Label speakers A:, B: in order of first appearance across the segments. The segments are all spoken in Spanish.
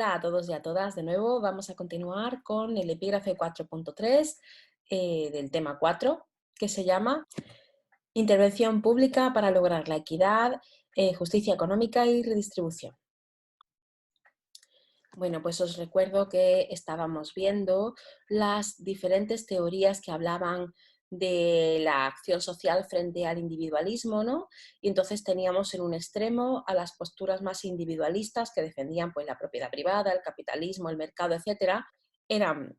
A: Hola a todos y a todas. De nuevo vamos a continuar con el epígrafe 4.3 del tema 4, que se llama Intervención pública para lograr la equidad, justicia económica y redistribución. Bueno, pues os recuerdo que estábamos viendo las diferentes teorías que hablaban de la acción social frente al individualismo, ¿no? Y entonces teníamos en un extremo a las posturas más individualistas que defendían pues la propiedad privada, el capitalismo, el mercado, etcétera. Eran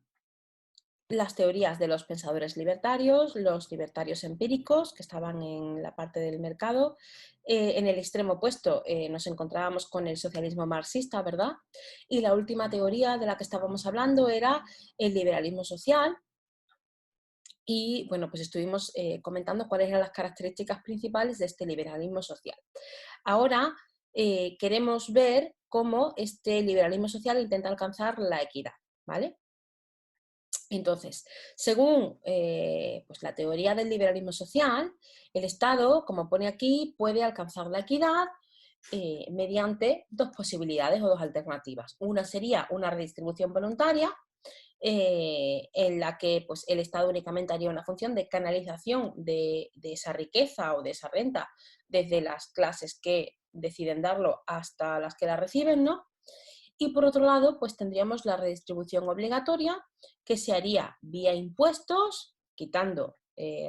A: las teorías de los pensadores libertarios, los libertarios empíricos, que estaban en la parte del mercado. En el extremo opuesto nos encontrábamos con el socialismo marxista, ¿verdad? Y la última teoría de la que estábamos hablando era el liberalismo social. Y bueno, pues estuvimos comentando cuáles eran las características principales de este liberalismo social. Ahora queremos ver cómo este liberalismo social intenta alcanzar la equidad, ¿vale? Entonces, según pues la teoría del liberalismo social, el Estado, como pone aquí, puede alcanzar la equidad mediante dos posibilidades o dos alternativas. Una sería una redistribución voluntaria, en la que pues, el Estado únicamente haría una función de canalización de esa riqueza o de esa renta desde las clases que deciden darlo hasta las que la reciben, ¿no? Y por otro lado, pues tendríamos la redistribución obligatoria, que se haría vía impuestos, quitando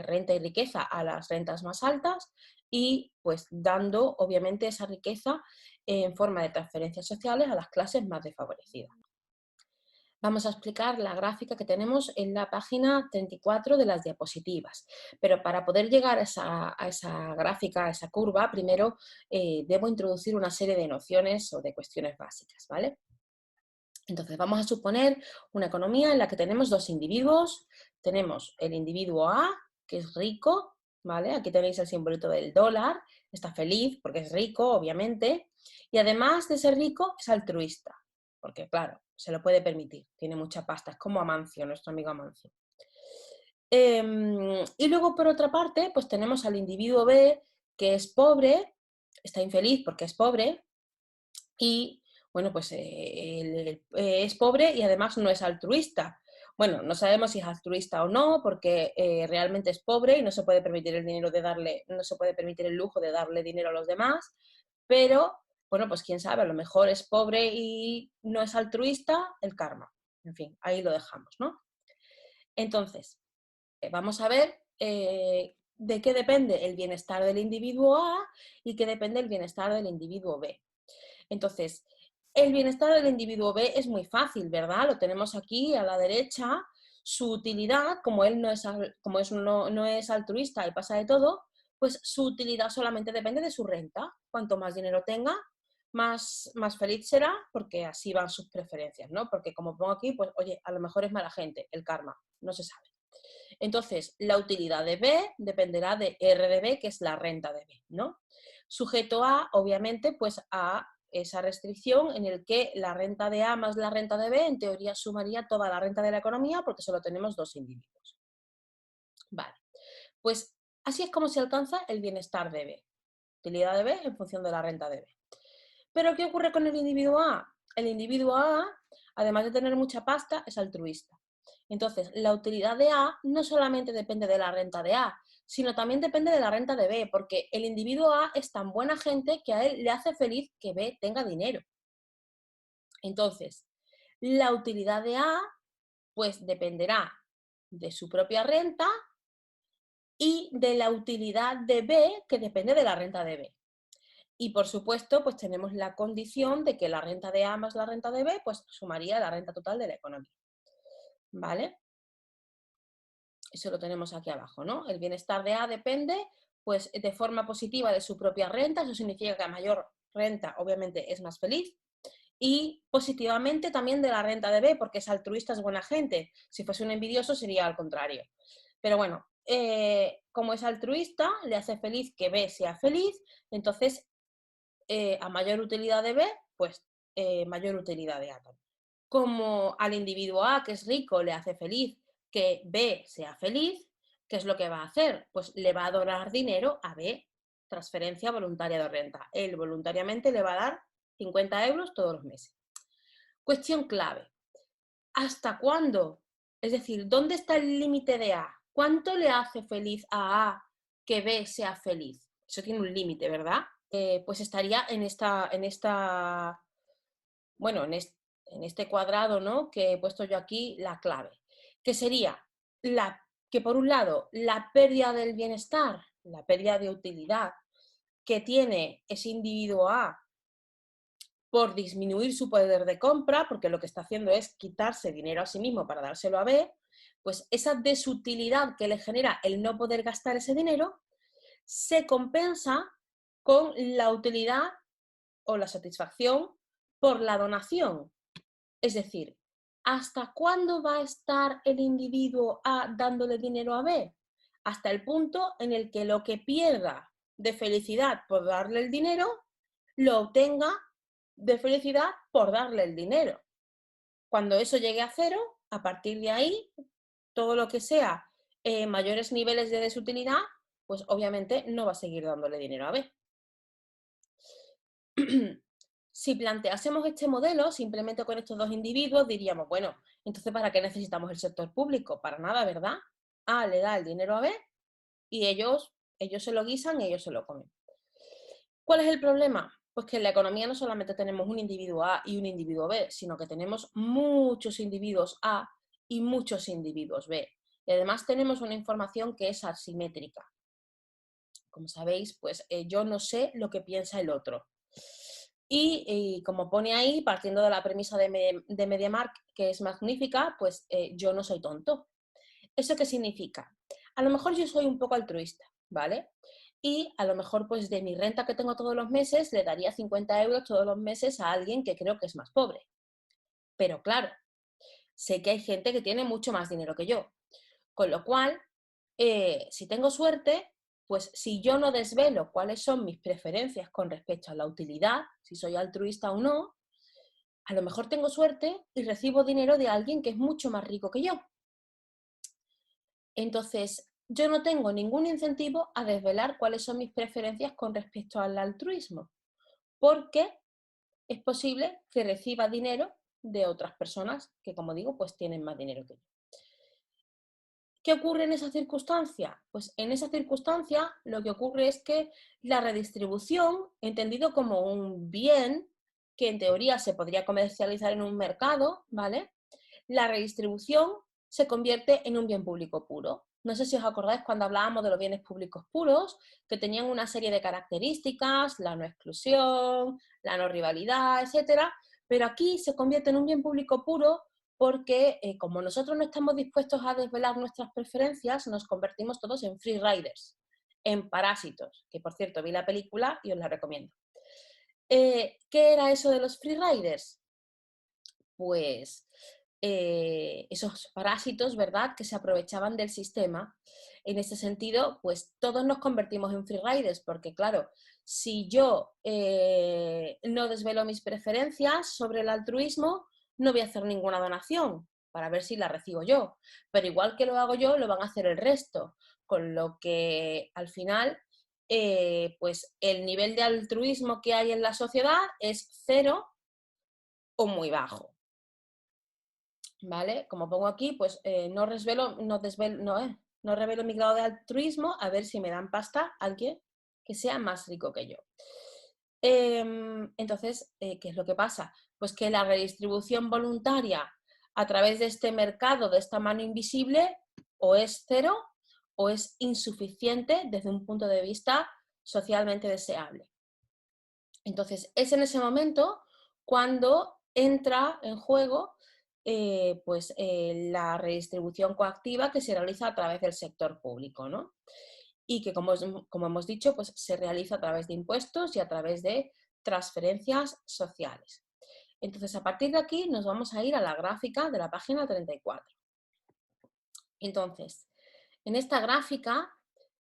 A: renta y riqueza a las rentas más altas y pues dando obviamente esa riqueza en forma de transferencias sociales a las clases más desfavorecidas. Vamos a explicar la gráfica que tenemos en la página 34 de las diapositivas. Pero para poder llegar a esa gráfica, a esa curva, primero debo introducir una serie de nociones o de cuestiones básicas, ¿vale? Entonces vamos a suponer una economía en la que tenemos dos individuos. Tenemos el individuo A, que es rico, ¿vale? Aquí tenéis el simbolito del dólar, está feliz porque es rico, obviamente, y además de ser rico es altruista, porque claro, se lo puede permitir, tiene mucha pasta, es como Amancio, nuestro amigo Amancio. Y luego, por otra parte, pues tenemos al individuo B, que es pobre, está infeliz porque es pobre, y bueno, pues es pobre y además no es altruista. Bueno, no sabemos si es altruista o no, porque realmente es pobre y no se puede permitir el dinero de darle, no se puede permitir el lujo de darle dinero a los demás, pero bueno, pues quién sabe, a lo mejor es pobre y no es altruista, el karma. En fin, ahí lo dejamos, ¿no? Entonces, vamos a ver de qué depende el bienestar del individuo A y qué depende el bienestar del individuo B. Entonces, el bienestar del individuo B es muy fácil, ¿verdad? Lo tenemos aquí a la derecha. Su utilidad, como él no es altruista y pasa de todo, pues su utilidad solamente depende de su renta. Cuanto más dinero tenga, más feliz será, porque así van sus preferencias, ¿no? Porque como pongo aquí, pues oye, a lo mejor es mala gente, el karma, no se sabe. Entonces, la utilidad de B dependerá de R de B, que es la renta de B, ¿no? Sujeto a, obviamente, pues a esa restricción en el que la renta de A más la renta de B, en teoría, sumaría toda la renta de la economía porque solo tenemos dos individuos. Vale, pues así es como se alcanza el bienestar de B. Utilidad de B en función de la renta de B. Pero ¿qué ocurre con el individuo A? El individuo A, además de tener mucha pasta, es altruista. Entonces, la utilidad de A no solamente depende de la renta de A, sino también depende de la renta de B, porque el individuo A es tan buena gente que a él le hace feliz que B tenga dinero. Entonces, la utilidad de A pues dependerá de su propia renta y de la utilidad de B, que depende de la renta de B. Y por supuesto, pues tenemos la condición de que la renta de A más la renta de B, pues sumaría la renta total de la economía. ¿Vale? Eso lo tenemos aquí abajo, ¿no? El bienestar de A depende, pues, de forma positiva de su propia renta. Eso significa que a mayor renta, obviamente, es más feliz. Y positivamente también de la renta de B, porque es altruista, es buena gente. Si fuese un envidioso sería al contrario. Pero bueno, como es altruista, le hace feliz que B sea feliz, entonces a mayor utilidad de B, pues mayor utilidad de A también. Como al individuo A, que es rico, le hace feliz que B sea feliz, ¿qué es lo que va a hacer? Pues le va a donar dinero a B, transferencia voluntaria de renta. Él voluntariamente le va a dar 50 euros todos los meses. Cuestión clave. ¿Hasta cuándo? Es decir, ¿dónde está el límite de A? ¿Cuánto le hace feliz a A que B sea feliz? Eso tiene un límite, ¿verdad? Pues estaría bueno, en este cuadrado, ¿no?, que he puesto yo aquí, la clave, que sería que por un lado la pérdida del bienestar, la pérdida de utilidad que tiene ese individuo A por disminuir su poder de compra, porque lo que está haciendo es quitarse dinero a sí mismo para dárselo a B, pues esa desutilidad que le genera el no poder gastar ese dinero se compensa con la utilidad o la satisfacción por la donación. Es decir, ¿hasta cuándo va a estar el individuo A dándole dinero a B? Hasta el punto en el que lo que pierda de felicidad por darle el dinero, lo obtenga de felicidad por darle el dinero. Cuando eso llegue a cero, a partir de ahí, todo lo que sea mayores niveles de desutilidad, pues obviamente no va a seguir dándole dinero a B. Si planteásemos este modelo simplemente con estos dos individuos, diríamos, bueno, entonces ¿para qué necesitamos el sector público? Para nada, ¿verdad? A le da el dinero a B y ellos se lo guisan y ellos se lo comen. ¿Cuál es el problema? Pues que en la economía no solamente tenemos un individuo A y un individuo B, sino que tenemos muchos individuos A y muchos individuos B. Y además tenemos una información que es asimétrica. Como sabéis, pues yo no sé lo que piensa el otro. Y como pone ahí, partiendo de la premisa de MediaMark, que es magnífica, pues yo no soy tonto. ¿Eso qué significa? A lo mejor yo soy un poco altruista, ¿vale? Y a lo mejor pues de mi renta que tengo todos los meses le daría 50 euros todos los meses a alguien que creo que es más pobre. Pero claro, sé que hay gente que tiene mucho más dinero que yo. Con lo cual, si tengo suerte, pues si yo no desvelo cuáles son mis preferencias con respecto a la utilidad, si soy altruista o no, a lo mejor tengo suerte y recibo dinero de alguien que es mucho más rico que yo. Entonces, yo no tengo ningún incentivo a desvelar cuáles son mis preferencias con respecto al altruismo, porque es posible que reciba dinero de otras personas que, como digo, pues tienen más dinero que yo. ¿Qué ocurre en esa circunstancia? Pues en esa circunstancia lo que ocurre es que la redistribución, entendido como un bien que en teoría se podría comercializar en un mercado, ¿vale? La redistribución se convierte en un bien público puro. No sé si os acordáis cuando hablábamos de los bienes públicos puros, que tenían una serie de características, la no exclusión, la no rivalidad, etcétera, pero aquí se convierte en un bien público puro porque como nosotros no estamos dispuestos a desvelar nuestras preferencias, nos convertimos todos en free riders, en parásitos, que por cierto vi la película y os la recomiendo. ¿Qué era eso de los free riders? Pues esos parásitos, ¿verdad?, que se aprovechaban del sistema. En ese sentido, pues todos nos convertimos en free riders, porque claro, si yo no desvelo mis preferencias sobre el altruismo, no voy a hacer ninguna donación para ver si la recibo yo. Pero igual que lo hago yo, lo van a hacer el resto. Con lo que al final, pues el nivel de altruismo que hay en la sociedad es cero o muy bajo. ¿Vale? Como pongo aquí, pues no revelo mi grado de altruismo a ver si me dan pasta alguien que sea más rico que yo. Entonces, ¿qué es lo que pasa? Pues que la redistribución voluntaria a través de este mercado, de esta mano invisible, o es cero o es insuficiente desde un punto de vista socialmente deseable. Entonces, es en ese momento cuando entra en juego la redistribución coactiva que se realiza a través del sector público, ¿no? Y que, como hemos dicho, pues se realiza a través de impuestos y a través de transferencias sociales. Entonces, a partir de aquí nos vamos a ir a la gráfica de la página 34. Entonces, en esta gráfica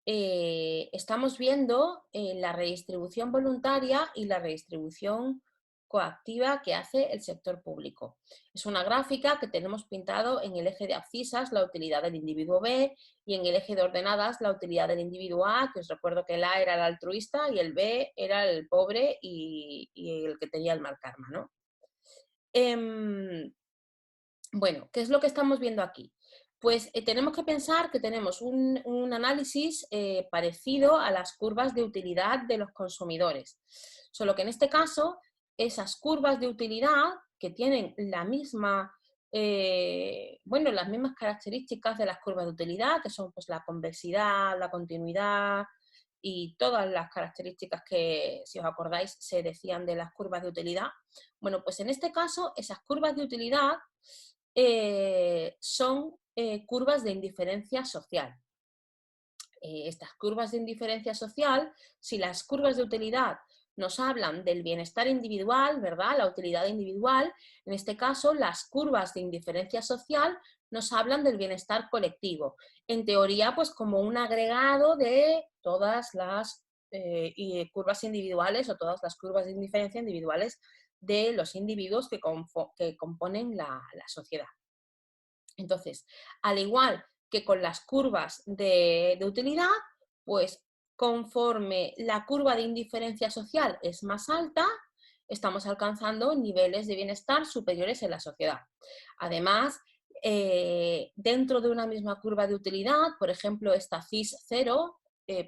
A: estamos viendo la redistribución voluntaria y la redistribución coactiva que hace el sector público. Es una gráfica que tenemos pintado en el eje de abscisas la utilidad del individuo B y en el eje de ordenadas la utilidad del individuo A, que os recuerdo que el A era el altruista y el B era el pobre y el que tenía el mal karma, ¿no? Bueno, ¿qué es lo que estamos viendo aquí? Pues tenemos que pensar que tenemos un análisis parecido a las curvas de utilidad de los consumidores. Solo que en este caso, esas curvas de utilidad que tienen la misma, bueno, las mismas características de las curvas de utilidad, que son pues, la convexidad, la continuidad y todas las características que, si os acordáis, se decían de las curvas de utilidad. Bueno, pues en este caso, esas curvas de utilidad son curvas de indiferencia social. Estas curvas de indiferencia social, si las curvas de utilidad nos hablan del bienestar individual, ¿verdad? La utilidad individual, en este caso las curvas de indiferencia social nos hablan del bienestar colectivo. En teoría, pues como un agregado de todas las curvas individuales o todas las curvas de indiferencia individuales de los individuos que componen la sociedad. Entonces, al igual que con las curvas de utilidad, pues conforme la curva de indiferencia social es más alta, estamos alcanzando niveles de bienestar superiores en la sociedad. Además, dentro de una misma curva de utilidad, por ejemplo, esta CIS 0,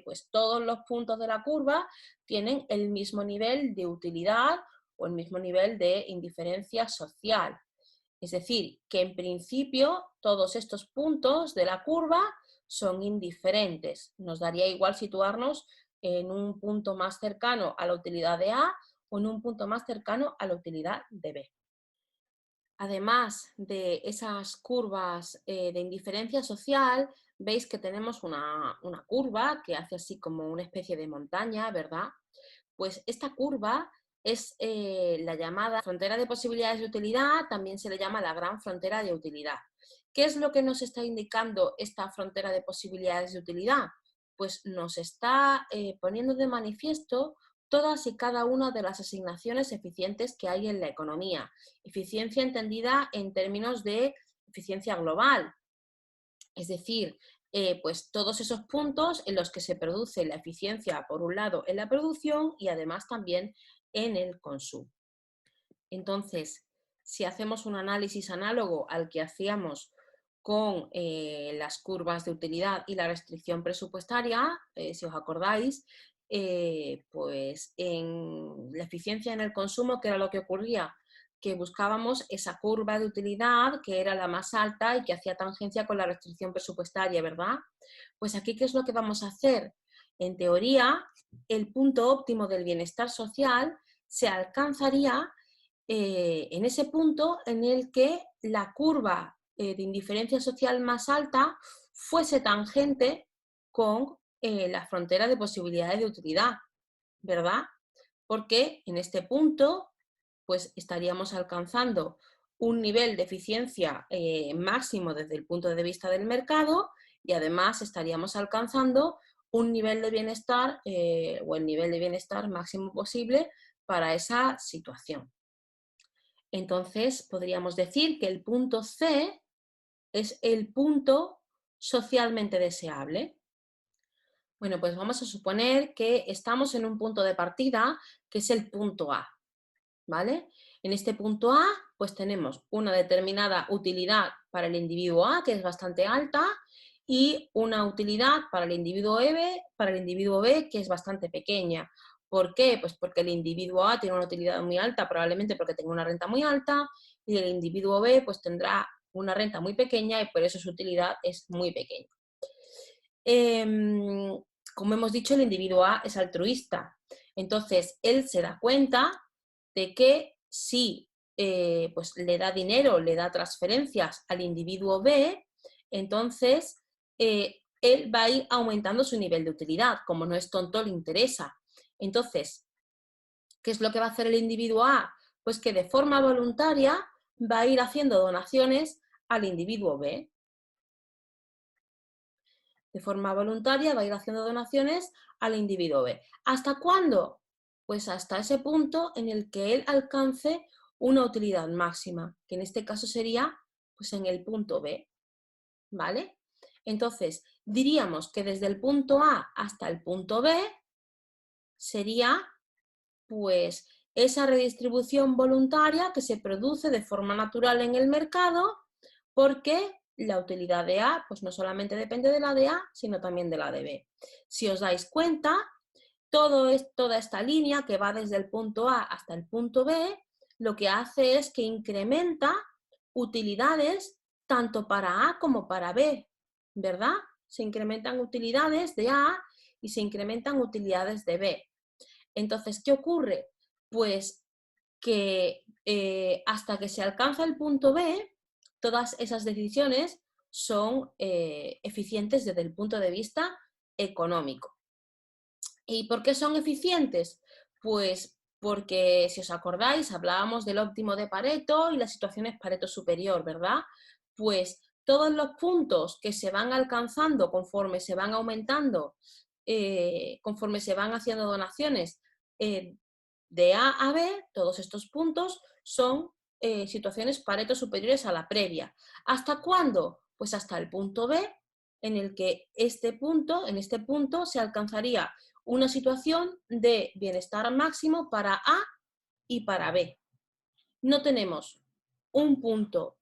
A: pues todos los puntos de la curva tienen el mismo nivel de utilidad o el mismo nivel de indiferencia social. Es decir, que en principio todos estos puntos de la curva son indiferentes. Nos daría igual situarnos en un punto más cercano a la utilidad de A o en un punto más cercano a la utilidad de B. Además de esas curvas de indiferencia social, veis que tenemos una curva que hace así como una especie de montaña, ¿verdad? Pues esta curva es la llamada frontera de posibilidades de utilidad, también se le llama la gran frontera de utilidad. ¿Qué es lo que nos está indicando esta frontera de posibilidades de utilidad? Pues nos está poniendo de manifiesto todas y cada una de las asignaciones eficientes que hay en la economía. Eficiencia entendida en términos de eficiencia global, es decir, pues todos esos puntos en los que se produce la eficiencia, por un lado, en la producción y además también en el consumo. Entonces, si hacemos un análisis análogo al que hacíamos con las curvas de utilidad y la restricción presupuestaria, si os acordáis, pues en la eficiencia en el consumo, ¿qué era lo que ocurría? Que buscábamos esa curva de utilidad que era la más alta y que hacía tangencia con la restricción presupuestaria, ¿verdad? Pues aquí, ¿qué es lo que vamos a hacer? En teoría, el punto óptimo del bienestar social se alcanzaría en ese punto en el que la curva de indiferencia social más alta fuese tangente con la frontera de posibilidades de utilidad, ¿verdad? Porque en este punto pues estaríamos alcanzando un nivel de eficiencia máximo desde el punto de vista del mercado y además estaríamos alcanzando un nivel de bienestar o el nivel de bienestar máximo posible para esa situación. Entonces, podríamos decir que el punto C es el punto socialmente deseable. Bueno, pues vamos a suponer que estamos en un punto de partida que es el punto A, ¿vale? En este punto A, pues tenemos una determinada utilidad para el individuo A, que es bastante alta, y una utilidad para el individuo B, que es bastante pequeña. ¿Por qué? Pues porque el individuo A tiene una utilidad muy alta, probablemente porque tenga una renta muy alta, y el individuo B pues tendrá una renta muy pequeña y por eso su utilidad es muy pequeña. Como hemos dicho, el individuo A es altruista. Entonces, él se da cuenta de que si pues le da dinero, le da transferencias al individuo B, entonces él va a ir aumentando su nivel de utilidad. Como no es tonto, le interesa. Entonces, ¿qué es lo que va a hacer el individuo A? Pues que de forma voluntaria va a ir haciendo donaciones al individuo B. De forma voluntaria va a ir haciendo donaciones al individuo B. ¿Hasta cuándo? Pues hasta ese punto en el que él alcance una utilidad máxima, que en este caso sería pues en el punto B, ¿vale? Entonces, diríamos que desde el punto A hasta el punto B sería pues esa redistribución voluntaria que se produce de forma natural en el mercado, porque la utilidad de A pues no solamente depende de la de A, sino también de la de B. Si os dais cuenta, toda esta línea que va desde el punto A hasta el punto B, lo que hace es que incrementa utilidades tanto para A como para B, ¿verdad? Se incrementan utilidades de A y se incrementan utilidades de B. Entonces, ¿qué ocurre? Pues que hasta que se alcanza el punto B, todas esas decisiones son eficientes desde el punto de vista económico. ¿Y por qué son eficientes? Pues porque, si os acordáis, hablábamos del óptimo de Pareto y las situaciones Pareto superior, ¿verdad? Pues todos los puntos que se van alcanzando conforme se van aumentando, conforme se van haciendo donaciones de A a B, todos estos puntos son situaciones Pareto superiores a la previa. ¿Hasta cuándo? Pues hasta el punto B, en el que en este punto se alcanzaría una situación de bienestar máximo para A y para B. No tenemos un punto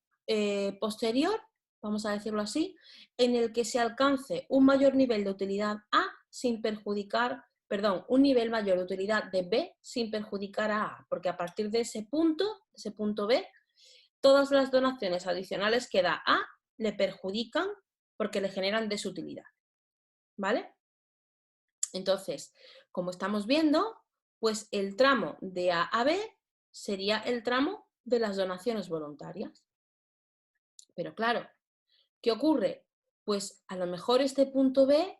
A: posterior, vamos a decirlo así, en el que se alcance un mayor nivel de utilidad A sin perjudicar, un nivel mayor de utilidad de B sin perjudicar a A, porque a partir de ese punto B, todas las donaciones adicionales que da A le perjudican porque le generan desutilidad, ¿vale? Entonces, como estamos viendo, pues el tramo de A a B sería el tramo de las donaciones voluntarias. Pero claro, ¿qué ocurre? Pues a lo mejor este punto B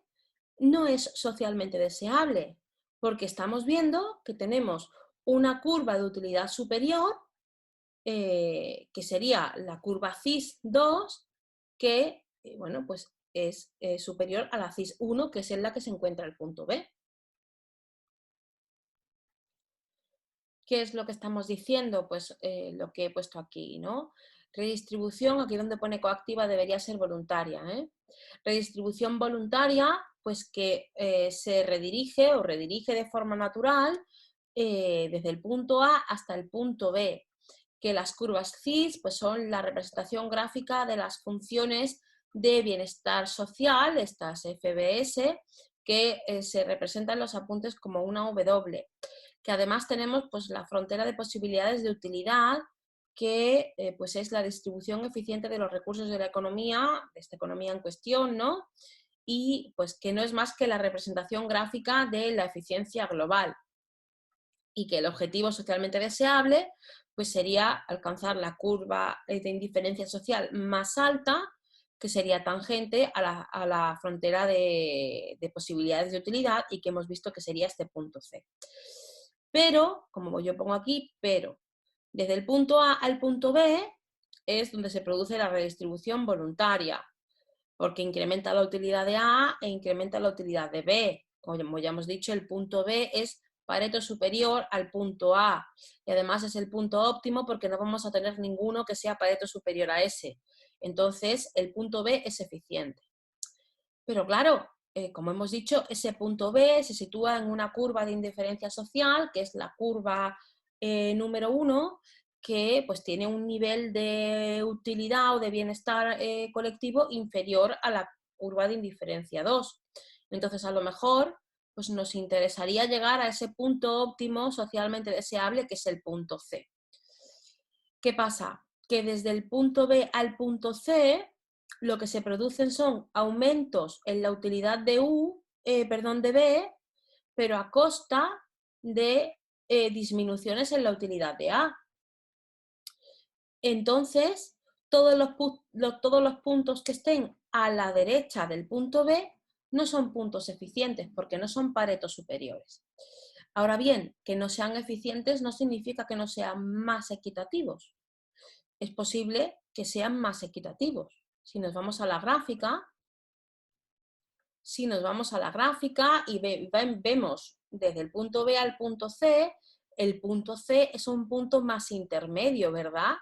A: no es socialmente deseable, porque estamos viendo que tenemos una curva de utilidad superior, que sería la curva CIS2, que bueno, pues es superior a la CIS1, que es en la que se encuentra el punto B. ¿Qué es lo que estamos diciendo? Pues lo que he puesto aquí, ¿no? Redistribución, aquí donde pone coactiva debería ser voluntaria, ¿eh? Redistribución voluntaria, pues que se redirige o redirige de forma natural desde el punto A hasta el punto B, que las curvas CIS pues son la representación gráfica de las funciones de bienestar social, estas FBS, que se representan en los apuntes como una W, que además tenemos pues la frontera de posibilidades de utilidad, que pues es la distribución eficiente de los recursos de la economía, de esta economía en cuestión, ¿no? Y pues que no es más que la representación gráfica de la eficiencia global, y que el objetivo socialmente deseable pues sería alcanzar la curva de indiferencia social más alta, que sería tangente a la frontera de posibilidades de utilidad, y que hemos visto que sería este punto C. Pero, como yo pongo aquí, pero desde el punto A al punto B es donde se produce la redistribución voluntaria, porque incrementa la utilidad de A e incrementa la utilidad de B. Como ya hemos dicho, el punto B es Pareto superior al punto A, y además es el punto óptimo porque no vamos a tener ninguno que sea Pareto superior a ese. Entonces, el punto B es eficiente. Pero claro, como hemos dicho, ese punto B se sitúa en una curva de indiferencia social, que es la curva número 1, que pues tiene un nivel de utilidad o de bienestar colectivo inferior a la curva de indiferencia 2. Entonces, a lo mejor pues nos interesaría llegar a ese punto óptimo socialmente deseable, que es el punto C. ¿Qué pasa? Que desde el punto B al punto C lo que se producen son aumentos en la utilidad de de B, pero a costa de disminuciones en la utilidad de A. Entonces, todos los puntos que estén a la derecha del punto B no son puntos eficientes porque no son paretos superiores. Ahora bien, que no sean eficientes no significa que no sean más equitativos. Es posible que sean más equitativos. Si nos vamos a la gráfica, y vemos desde el punto B al punto C, el punto C es un punto más intermedio, ¿verdad?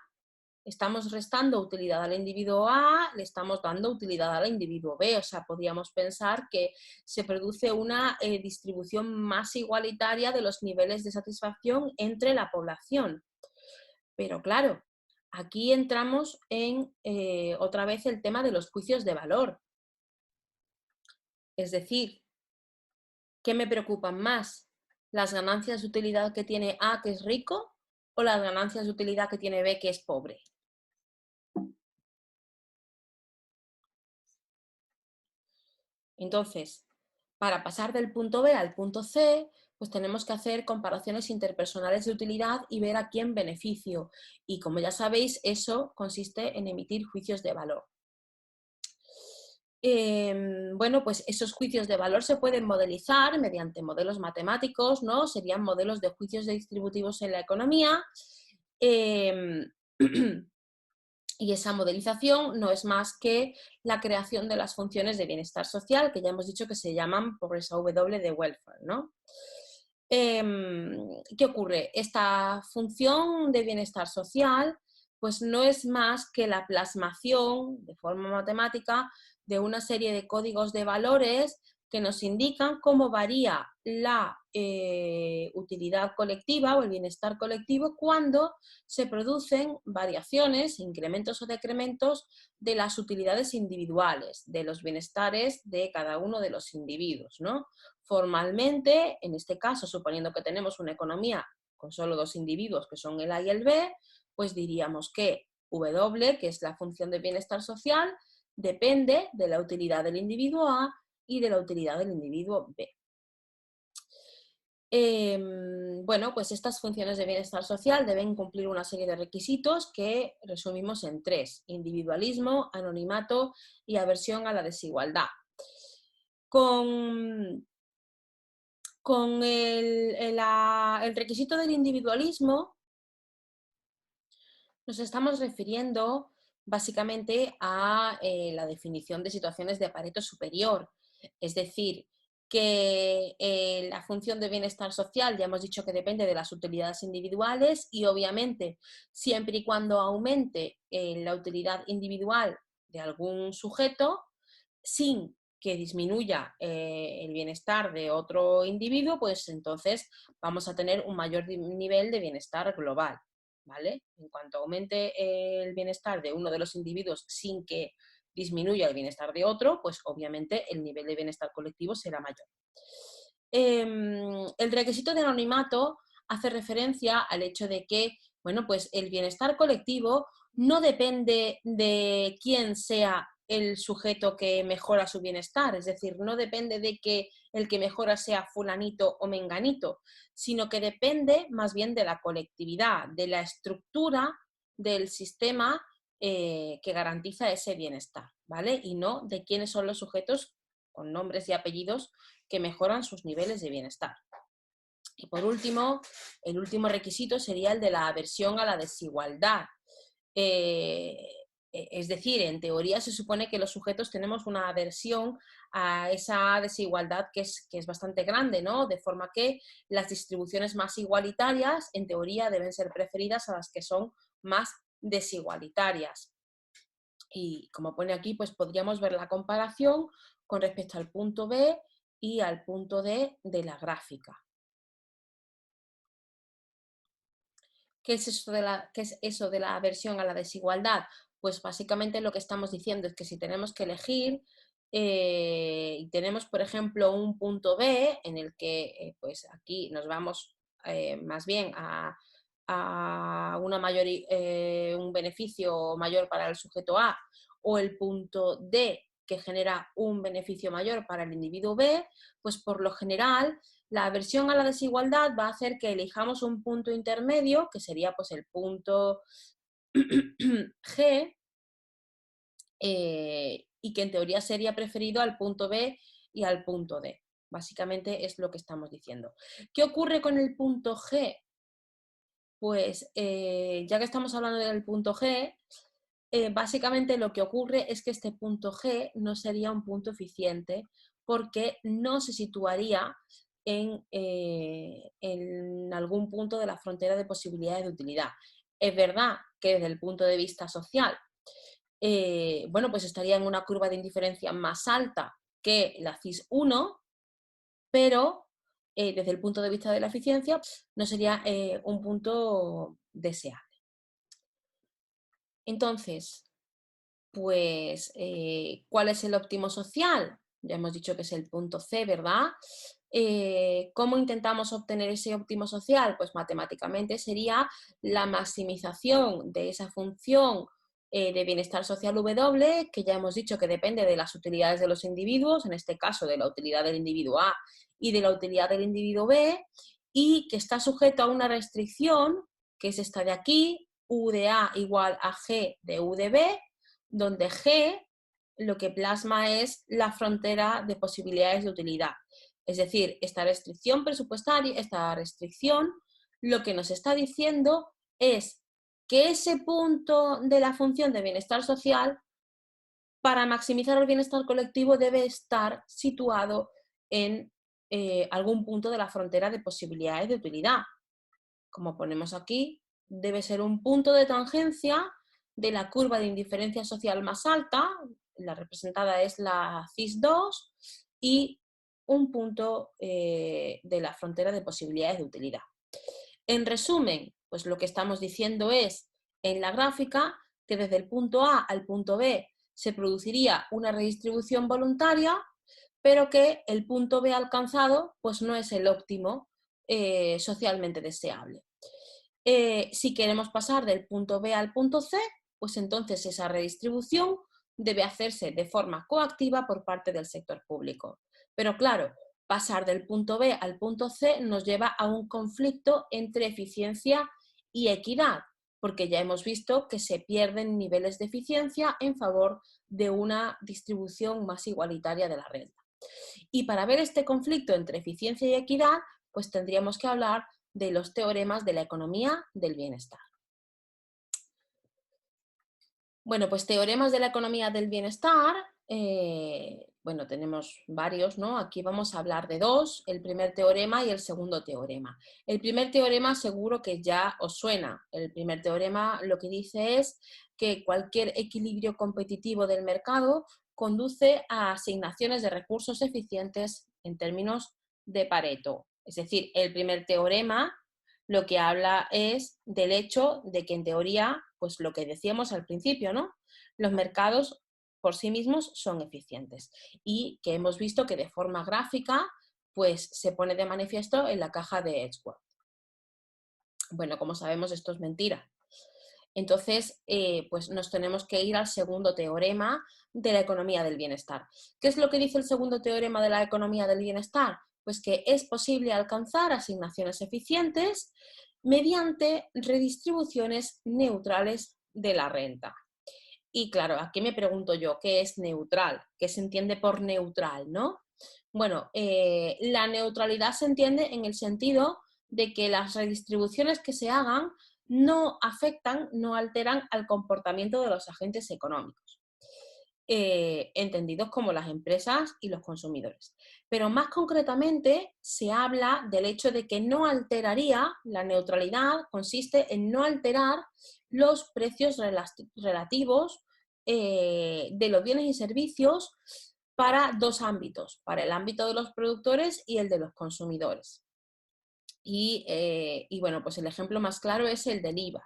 A: estamos restando utilidad al individuo A, le estamos dando utilidad al individuo B. O sea, podríamos pensar que se produce una distribución más igualitaria de los niveles de satisfacción entre la población. Pero claro, aquí entramos en otra vez el tema de los juicios de valor. Es decir, ¿qué me preocupan más? ¿Las ganancias de utilidad que tiene A, que es rico, o las ganancias de utilidad que tiene B, que es pobre? Entonces, para pasar del punto B al punto C, pues tenemos que hacer comparaciones interpersonales de utilidad y ver a quién beneficio. Y como ya sabéis, eso consiste en emitir juicios de valor. Bueno, pues esos juicios de valor se pueden modelizar mediante modelos matemáticos, ¿no? Serían modelos de juicios distributivos en la economía. Y esa modelización no es más que la creación de las funciones de bienestar social, que ya hemos dicho que se llaman por esa W de welfare, ¿no? ¿Qué ocurre? Esta función de bienestar social pues no es más que la plasmación de forma matemática de una serie de códigos de valores que nos indican cómo varía la utilidad colectiva o el bienestar colectivo cuando se producen variaciones, incrementos o decrementos de las utilidades individuales, de los bienestares de cada uno de los individuos, ¿no? Formalmente, en este caso, suponiendo que tenemos una economía con solo dos individuos, que son el A y el B, pues diríamos que W, que es la función de bienestar social, depende de la utilidad del individuo A y de la utilidad del individuo B. Bueno, pues estas funciones de bienestar social deben cumplir una serie de requisitos que resumimos en tres: individualismo, anonimato y aversión a la desigualdad. Con el requisito del individualismo nos estamos refiriendo básicamente a la definición de situaciones de Pareto superior, es decir, que la función de bienestar social ya hemos dicho que depende de las utilidades individuales y obviamente siempre y cuando aumente la utilidad individual de algún sujeto sin que disminuya el bienestar de otro individuo, pues entonces vamos a tener un mayor nivel de bienestar global, ¿vale? En cuanto aumente el bienestar de uno de los individuos sin que disminuya el bienestar de otro, pues obviamente el nivel de bienestar colectivo será mayor. El requisito de anonimato hace referencia al hecho de que, bueno, pues el bienestar colectivo no depende de quién sea el sujeto que mejora su bienestar, es decir, no depende de que el que mejora sea fulanito o menganito, sino que depende más bien de la colectividad, de la estructura del sistema que garantiza ese bienestar, ¿vale? Y no de quiénes son los sujetos con nombres y apellidos que mejoran sus niveles de bienestar. Y por último, el último requisito sería el de la aversión a la desigualdad. Es decir, en teoría se supone que los sujetos tenemos una aversión a esa desigualdad que es bastante grande, ¿no? De forma que las distribuciones más igualitarias, en teoría, deben ser preferidas a las que son más desigualitarias. Y como pone aquí, pues podríamos ver la comparación con respecto al punto B y al punto D de la gráfica. ¿Qué es eso de la aversión a la desigualdad? Pues básicamente lo que estamos diciendo es que si tenemos que elegir y tenemos, por ejemplo, un punto B en el que pues aquí nos vamos más bien a un beneficio mayor para el sujeto A, o el punto D que genera un beneficio mayor para el individuo B, pues por lo general la aversión a la desigualdad va a hacer que elijamos un punto intermedio, que sería pues el punto G, y que en teoría sería preferido al punto B y al punto D. Básicamente es lo que estamos diciendo. ¿Qué ocurre con el punto G? Pues ya que estamos hablando del punto G, básicamente lo que ocurre es que este punto G no sería un punto eficiente porque no se situaría en algún punto de la frontera de posibilidades de utilidad. Es verdad que desde el punto de vista social, bueno, pues estaría en una curva de indiferencia más alta que la CIS 1, pero desde el punto de vista de la eficiencia no sería un punto deseable. Entonces, pues, ¿cuál es el óptimo social? Ya hemos dicho que es el punto C, ¿verdad? ¿Cómo intentamos obtener ese óptimo social? Pues matemáticamente sería la maximización de esa función de bienestar social W, que ya hemos dicho que depende de las utilidades de los individuos, en este caso de la utilidad del individuo A y de la utilidad del individuo B, y que está sujeto a una restricción, que es esta de aquí, U de A igual a G de U de B, donde G lo que plasma es la frontera de posibilidades de utilidad. Es decir, esta restricción presupuestaria, esta restricción, lo que nos está diciendo es que ese punto de la función de bienestar social, para maximizar el bienestar colectivo, debe estar situado en algún punto de la frontera de posibilidades de utilidad. Como ponemos aquí, debe ser un punto de tangencia de la curva de indiferencia social más alta, la representada es la CIS 2, y un punto de la frontera de posibilidades de utilidad. En resumen, pues lo que estamos diciendo es, en la gráfica, que desde el punto A al punto B se produciría una redistribución voluntaria, pero que el punto B alcanzado pues no es el óptimo socialmente deseable. Si queremos pasar del punto B al punto C, pues entonces esa redistribución debe hacerse de forma coactiva por parte del sector público. Pero claro, pasar del punto B al punto C nos lleva a un conflicto entre eficiencia y equidad, porque ya hemos visto que se pierden niveles de eficiencia en favor de una distribución más igualitaria de la renta. Y para ver este conflicto entre eficiencia y equidad, pues tendríamos que hablar de los teoremas de la economía del bienestar. Bueno, pues teoremas de la economía del bienestar, bueno, tenemos varios, ¿no? Aquí vamos a hablar de dos, el primer teorema y el segundo teorema. El primer teorema seguro que ya os suena. El primer teorema lo que dice es que cualquier equilibrio competitivo del mercado conduce a asignaciones de recursos eficientes en términos de Pareto. Es decir, el primer teorema lo que habla es del hecho de que en teoría, pues lo que decíamos al principio, ¿no? Los mercados por sí mismos son eficientes y que hemos visto que de forma gráfica pues se pone de manifiesto en la caja de Edgeworth. Bueno, como sabemos esto es mentira. Entonces, pues nos tenemos que ir al segundo teorema de la economía del bienestar. ¿Qué es lo que dice el segundo teorema de la economía del bienestar? Pues que es posible alcanzar asignaciones eficientes mediante redistribuciones neutrales de la renta. Y claro, aquí me pregunto yo, ¿qué es neutral? ¿Qué se entiende por neutral, no? Bueno, la neutralidad se entiende en el sentido de que las redistribuciones que se hagan no afectan, no alteran al comportamiento de los agentes económicos, entendidos como las empresas y los consumidores. Pero más concretamente se habla del hecho de que no alteraría, la neutralidad consiste en no alterar los precios relativos de los bienes y servicios para dos ámbitos, para el ámbito de los productores y el de los consumidores. Y bueno, pues el ejemplo más claro es el del IVA.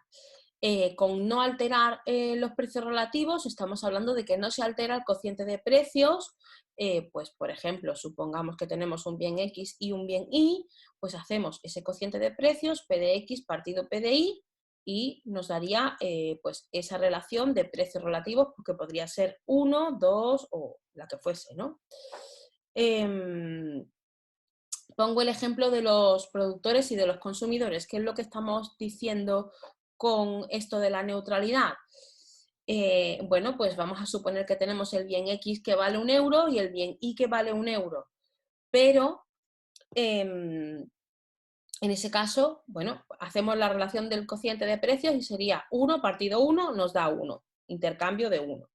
A: Con no alterar los precios relativos, estamos hablando de que no se altera el cociente de precios, pues por ejemplo, supongamos que tenemos un bien X y un bien Y, pues hacemos ese cociente de precios, P de X partido P de Y, y nos daría pues esa relación de precios relativos, porque podría ser 1, 2 o la que fuese, ¿no? Pongo el ejemplo de los productores y de los consumidores. ¿Qué es lo que estamos diciendo con esto de la neutralidad? Bueno, pues vamos a suponer que tenemos el bien X que vale 1 euro y el bien Y que vale 1 euro. Pero en ese caso, bueno, hacemos la relación del cociente de precios y sería 1 partido 1 nos da 1, intercambio de 1.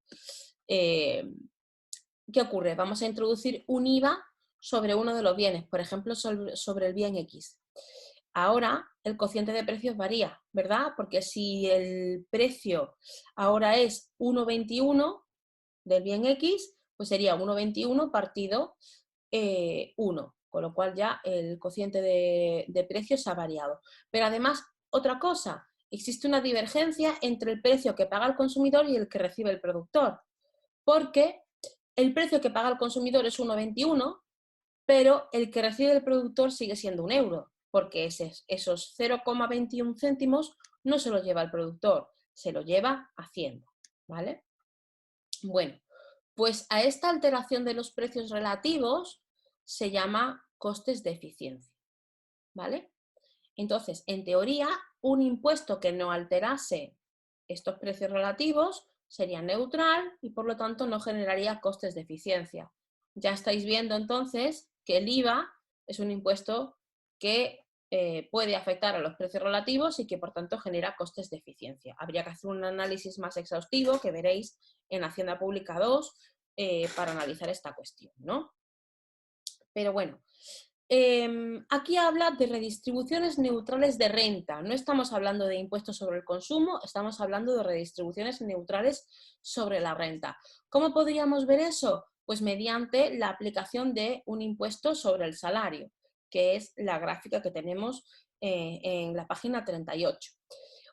A: ¿Qué ocurre? Vamos a introducir un IVA sobre uno de los bienes, por ejemplo, sobre el bien X. Ahora el cociente de precios varía, ¿verdad? Porque si el precio ahora es 1,21 del bien X, pues sería 1,21 partido 1, con lo cual ya el cociente de precios ha variado. Pero además, otra cosa, existe una divergencia entre el precio que paga el consumidor y el que recibe el productor, porque el precio que paga el consumidor es 1,21, pero el que recibe el productor sigue siendo 1 euro, porque esos 0,21 céntimos no se los lleva el productor, se lo lleva Hacienda, ¿vale? Bueno, pues a esta alteración de los precios relativos se llama costes de eficiencia, ¿vale? Entonces, en teoría, un impuesto que no alterase estos precios relativos sería neutral y por lo tanto no generaría costes de eficiencia. Ya estáis viendo entonces que el IVA es un impuesto que puede afectar a los precios relativos y que por tanto genera costes de eficiencia. Habría que hacer un análisis más exhaustivo que veréis en Hacienda Pública 2 para analizar esta cuestión, ¿no? Pero bueno, aquí habla de redistribuciones neutrales de renta. No estamos hablando de impuestos sobre el consumo, estamos hablando de redistribuciones neutrales sobre la renta. ¿Cómo podríamos ver eso? Pues mediante la aplicación de un impuesto sobre el salario, que es la gráfica que tenemos en la página 38.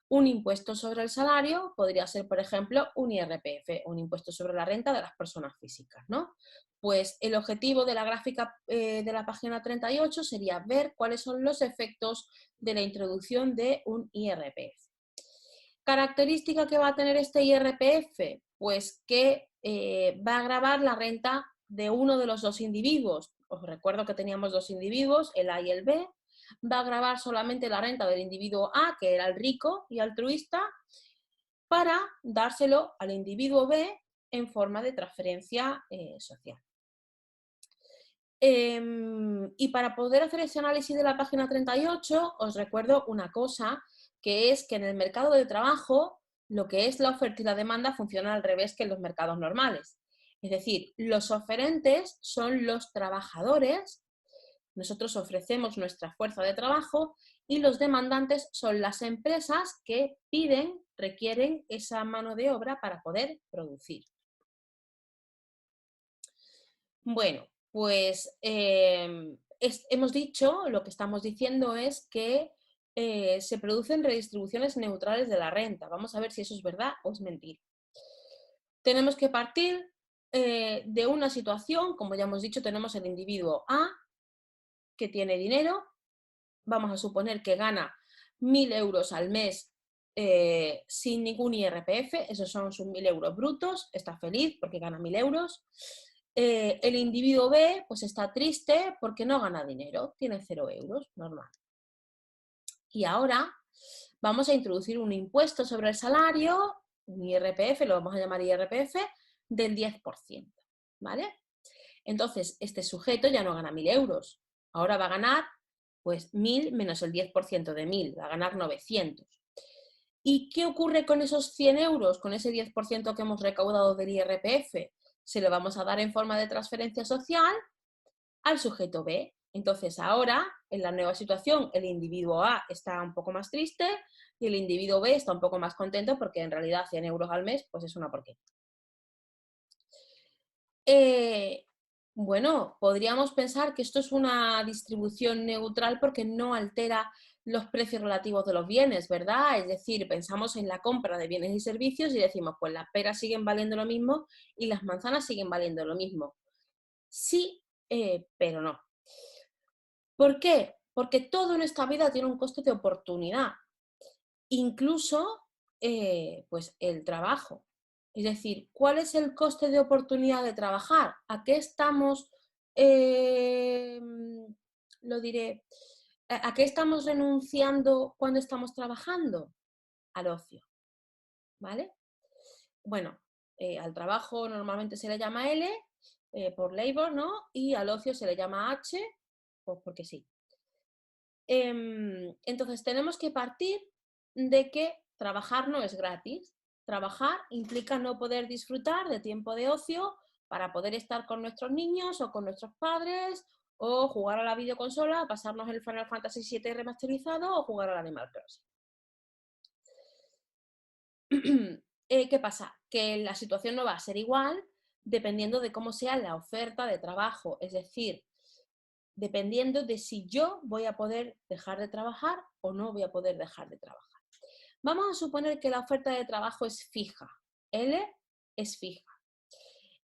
A: Un impuesto sobre el salario podría ser, por ejemplo, un IRPF, un impuesto sobre la renta de las personas físicas, ¿no? Pues el objetivo de la gráfica de la página 38 sería ver cuáles son los efectos de la introducción de un IRPF. ¿Característica que va a tener este IRPF? Pues que va a gravar la renta de uno de los dos individuos. Os recuerdo que teníamos dos individuos, el A y el B. Va a gravar solamente la renta del individuo A, que era el rico y altruista, para dárselo al individuo B en forma de transferencia social. Y para poder hacer ese análisis de la página 38, os recuerdo una cosa, que es que en el mercado de trabajo lo que es la oferta y la demanda funciona al revés que en los mercados normales. Es decir, los oferentes son los trabajadores, nosotros ofrecemos nuestra fuerza de trabajo y los demandantes son las empresas que piden, requieren esa mano de obra para poder producir. Bueno, pues hemos dicho, lo que estamos diciendo es que se producen redistribuciones neutrales de la renta. Vamos a ver si eso es verdad o es mentira. Tenemos que partir de una situación, como ya hemos dicho, tenemos el individuo A que tiene dinero, vamos a suponer que gana 1.000 euros al mes sin ningún IRPF, esos son sus 1.000 euros brutos, está feliz porque gana 1.000 euros. El individuo B pues está triste porque no gana dinero, tiene 0 euros, normal. Y ahora vamos a introducir un impuesto sobre el salario, un IRPF, lo vamos a llamar IRPF, del 10%, ¿vale? Entonces, este sujeto ya no gana 1.000 euros, ahora va a ganar pues 1.000 menos el 10% de 1.000, va a ganar 900. ¿Y qué ocurre con esos 100 euros, con ese 10% que hemos recaudado del IRPF? Se lo vamos a dar en forma de transferencia social al sujeto B. Entonces ahora, en la nueva situación, el individuo A está un poco más triste y el individuo B está un poco más contento porque en realidad 100 euros al mes pues es una porquería. Bueno, podríamos pensar que esto es una distribución neutral porque no altera los precios relativos de los bienes, ¿verdad? Es decir, pensamos en la compra de bienes y servicios y decimos, pues las peras siguen valiendo lo mismo y las manzanas siguen valiendo lo mismo. Sí, pero no. ¿Por qué? Porque todo en esta vida tiene un coste de oportunidad, incluso pues el trabajo. Es decir, ¿cuál es el coste de oportunidad de trabajar? ¿A qué estamos, eh, lo diré, a qué estamos renunciando cuando estamos trabajando? Al ocio, ¿vale? Bueno, al trabajo normalmente se le llama L por labor, ¿no? Y al ocio se le llama H, pues porque sí. Entonces tenemos que partir de que trabajar no es gratis. Trabajar implica no poder disfrutar de tiempo de ocio para poder estar con nuestros niños o con nuestros padres o jugar a la videoconsola, pasarnos el Final Fantasy VII remasterizado o jugar al Animal Crossing. ¿Qué pasa? Que la situación no va a ser igual dependiendo de cómo sea la oferta de trabajo, es decir, dependiendo de si yo voy a poder dejar de trabajar o no voy a poder dejar de trabajar. Vamos a suponer que la oferta de trabajo es fija, L es fija.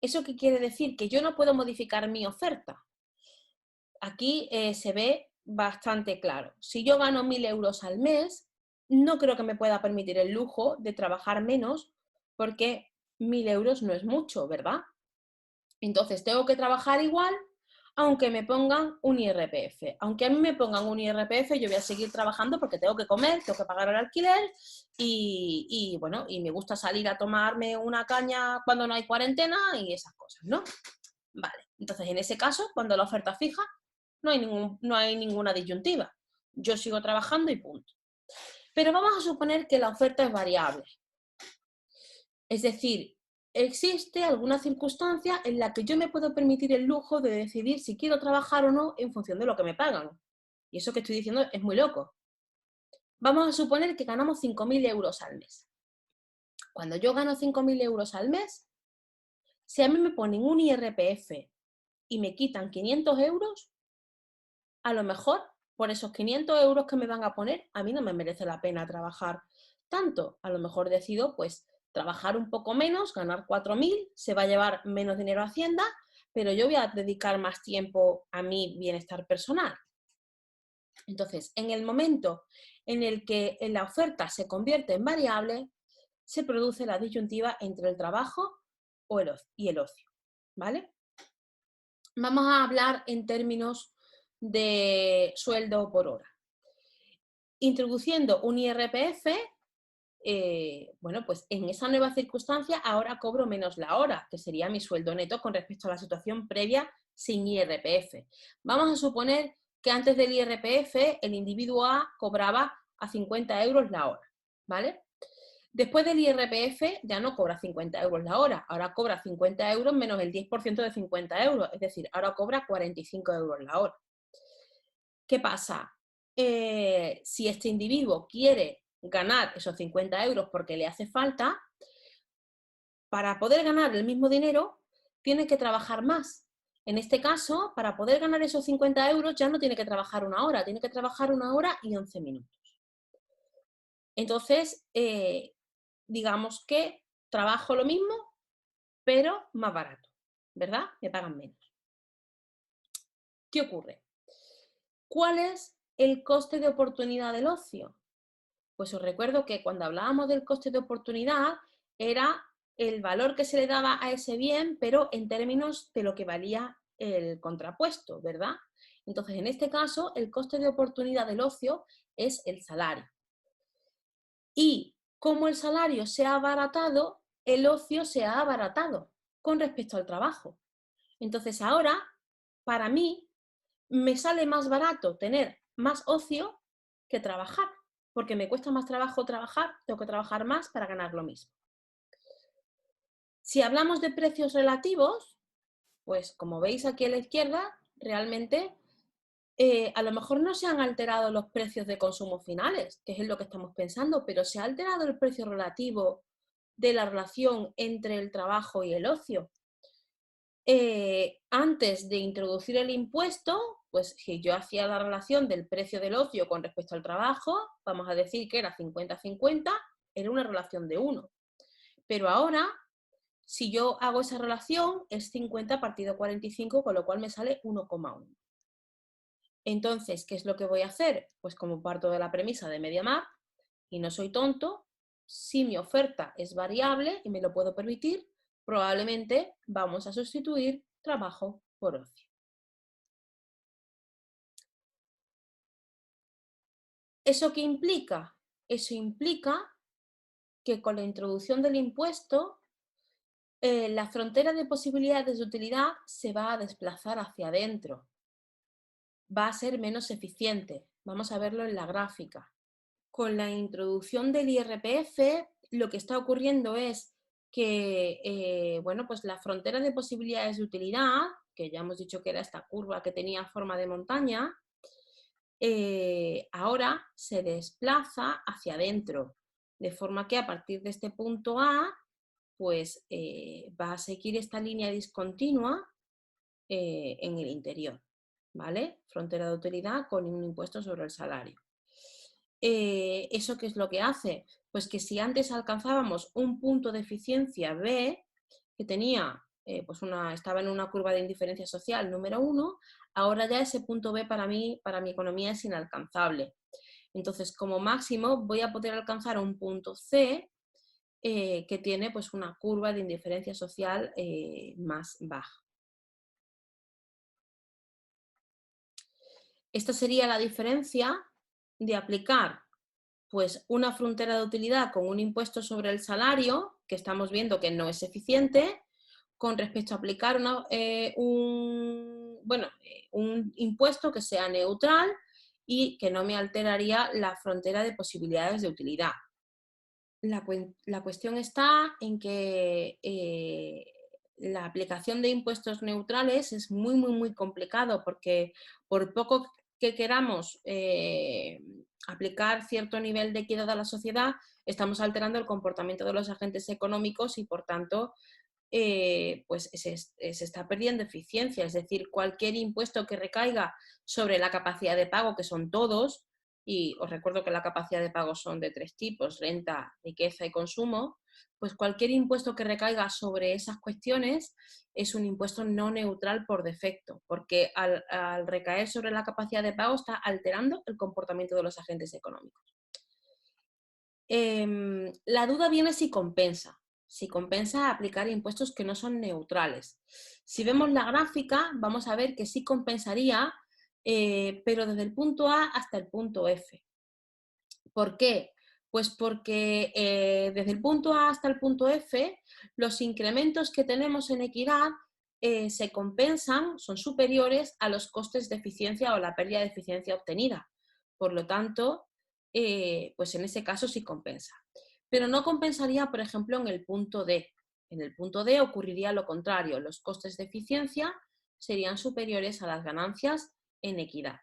A: ¿Eso qué quiere decir? Que yo no puedo modificar mi oferta. Aquí se ve bastante claro. Si yo gano 1.000 euros al mes, no creo que me pueda permitir el lujo de trabajar menos porque 1.000 euros no es mucho, ¿verdad? Entonces tengo que trabajar igual aunque me pongan un IRPF. Aunque a mí me pongan un IRPF, yo voy a seguir trabajando porque tengo que comer, tengo que pagar el alquiler bueno, y me gusta salir a tomarme una caña cuando no hay cuarentena y esas cosas, ¿no? Vale, entonces en ese caso, cuando la oferta fija, no hay ninguna disyuntiva. Yo sigo trabajando y punto. Pero vamos a suponer que la oferta es variable. Es decir, existe alguna circunstancia en la que yo me puedo permitir el lujo de decidir si quiero trabajar o no en función de lo que me pagan. Y eso que estoy diciendo es muy loco. Vamos a suponer que ganamos 5.000 euros al mes. Cuando yo gano 5.000 euros al mes, si a mí me ponen un IRPF y me quitan 500 euros, a lo mejor por esos 500 euros que me van a poner, a mí no me merece la pena trabajar tanto. A lo mejor decido pues trabajar un poco menos, ganar 4.000, se va a llevar menos dinero a Hacienda, pero yo voy a dedicar más tiempo a mi bienestar personal. Entonces, en el momento en el que la oferta se convierte en variable, se produce la disyuntiva entre el trabajo y el ocio, ¿vale? Vamos a hablar en términos de sueldo por hora. Introduciendo un IRPF, bueno, pues en esa nueva circunstancia ahora cobro menos la hora, que sería mi sueldo neto con respecto a la situación previa sin IRPF. Vamos a suponer que antes del IRPF el individuo A cobraba a 50 euros la hora, ¿vale? Después del IRPF ya no cobra 50 euros la hora, ahora cobra 50 euros menos el 10% de 50 euros, es decir, ahora cobra 45 euros la hora. ¿Qué pasa? Si este individuo quiere ganar esos 50 euros porque le hace falta, para poder ganar el mismo dinero, tiene que trabajar más. En este caso, para poder ganar esos 50 euros ya no tiene que trabajar una hora, tiene que trabajar 1 hora y 11 minutos. Entonces, digamos que trabajo lo mismo, pero más barato, ¿verdad? Me pagan menos. ¿Qué ocurre? ¿Cuál es el coste de oportunidad del ocio? Pues os recuerdo que cuando hablábamos del coste de oportunidad era el valor que se le daba a ese bien, pero en términos de lo que valía el contrapuesto, ¿verdad? Entonces, en este caso, el coste de oportunidad del ocio es el salario. Y como el salario se ha abaratado, el ocio se ha abaratado con respecto al trabajo. Entonces, ahora, para mí, me sale más barato tener más ocio que trabajar, porque me cuesta más trabajo trabajar, tengo que trabajar más para ganar lo mismo. Si hablamos de precios relativos, pues como veis aquí a la izquierda, realmente a lo mejor no se han alterado los precios de consumo finales, que es lo que estamos pensando, pero se ha alterado el precio relativo de la relación entre el trabajo y el ocio. Antes de introducir el impuesto, pues si yo hacía la relación del precio del ocio con respecto al trabajo, vamos a decir que era 50-50, era una relación de 1. Pero ahora, si yo hago esa relación, es 50 partido 45, con lo cual me sale 1,1. Entonces, ¿qué es lo que voy a hacer? Pues como parto de la premisa de MediaMarkt, y no soy tonto, si mi oferta es variable y me lo puedo permitir, probablemente vamos a sustituir trabajo por ocio. ¿Eso qué implica? Eso implica que con la introducción del impuesto, la frontera de posibilidades de utilidad se va a desplazar hacia adentro. Va a ser menos eficiente. Vamos a verlo en la gráfica. Con la introducción del IRPF, lo que está ocurriendo es que bueno, pues la frontera de posibilidades de utilidad que ya hemos dicho que era esta curva que tenía forma de montaña, ahora se desplaza hacia adentro, de forma que a partir de este punto A, pues va a seguir esta línea discontinua en el interior, ¿vale? Frontera de utilidad con un impuesto sobre el salario. ¿Eso qué es lo que hace? Pues que si antes alcanzábamos un punto de eficiencia B, que tenía, estaba en una curva de indiferencia social número 1, ahora ya ese punto B para mi economía es inalcanzable. Entonces, como máximo, voy a poder alcanzar un punto C que tiene pues, una curva de indiferencia social más baja. Esta sería la diferencia de aplicar pues, una frontera de utilidad con un impuesto sobre el salario, que estamos viendo que no es eficiente, con respecto a aplicar un impuesto que sea neutral y que no me alteraría la frontera de posibilidades de utilidad. La cuestión está en que la aplicación de impuestos neutrales es muy, muy, muy complicado porque por poco que queramos aplicar cierto nivel de equidad a la sociedad, estamos alterando el comportamiento de los agentes económicos y, por tanto, pues se está perdiendo eficiencia. Es decir, cualquier impuesto que recaiga sobre la capacidad de pago, que son todos, y os recuerdo que la capacidad de pago son de 3 tipos, renta, riqueza y consumo, pues cualquier impuesto que recaiga sobre esas cuestiones es un impuesto no neutral por defecto, porque al recaer sobre la capacidad de pago está alterando el comportamiento de los agentes económicos. La duda viene si compensa aplicar impuestos que no son neutrales. Si vemos la gráfica, vamos a ver que sí compensaría, pero desde el punto A hasta el punto F. ¿Por qué? Pues porque desde el punto A hasta el punto F, los incrementos que tenemos en equidad se compensan, son superiores a los costes de eficiencia o la pérdida de eficiencia obtenida. Por lo tanto, pues en ese caso sí compensa. Pero no compensaría, por ejemplo, en el punto D. En el punto D ocurriría lo contrario, los costes de eficiencia serían superiores a las ganancias en equidad.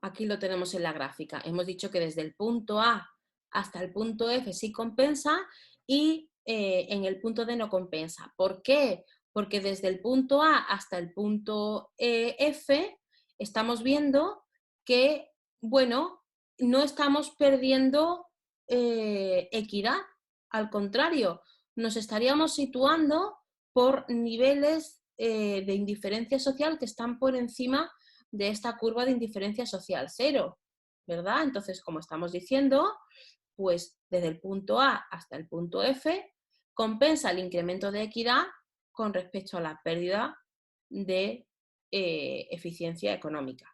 A: Aquí lo tenemos en la gráfica. Hemos dicho que desde el punto A hasta el punto F sí compensa y en el punto D no compensa. ¿Por qué? Porque desde el punto A hasta el punto F estamos viendo que, bueno, no estamos perdiendo equidad. Al contrario, nos estaríamos situando por niveles de indiferencia social que están por encima de esta curva de indiferencia social cero, ¿verdad? Entonces, como estamos diciendo, pues desde el punto A hasta el punto F compensa el incremento de equidad con respecto a la pérdida de eficiencia económica.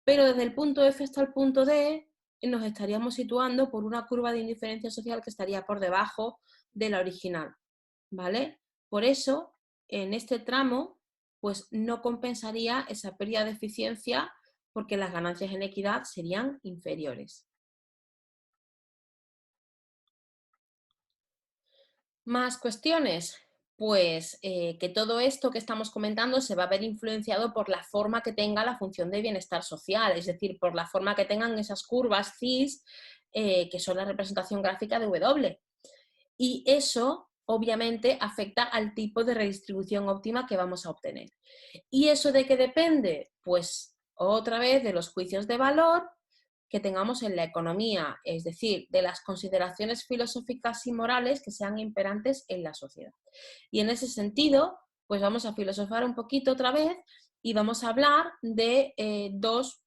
A: Pero desde el punto F hasta el punto D nos estaríamos situando por una curva de indiferencia social que estaría por debajo de la original, ¿vale? Por eso, en este tramo, pues no compensaría esa pérdida de eficiencia porque las ganancias en equidad serían inferiores. Más cuestiones. Pues que todo esto que estamos comentando se va a ver influenciado por la forma que tenga la función de bienestar social, es decir, por la forma que tengan esas curvas cis, que son la representación gráfica de W. Y eso, obviamente, afecta al tipo de redistribución óptima que vamos a obtener. ¿Y eso de qué depende? Pues otra vez de los juicios de valor que tengamos en la economía, es decir, de las consideraciones filosóficas y morales que sean imperantes en la sociedad. Y en ese sentido, pues vamos a filosofar un poquito otra vez y vamos a hablar de dos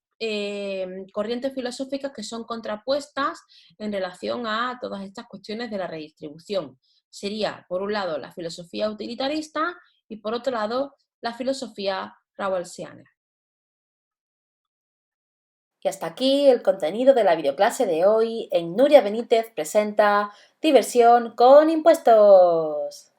A: corrientes filosóficas que son contrapuestas en relación a todas estas cuestiones de la redistribución. Sería, por un lado, la filosofía utilitarista y, por otro lado, la filosofía rawlsiana. Y hasta aquí el contenido de la videoclase de hoy en Nuria Benítez presenta Diversión con impuestos.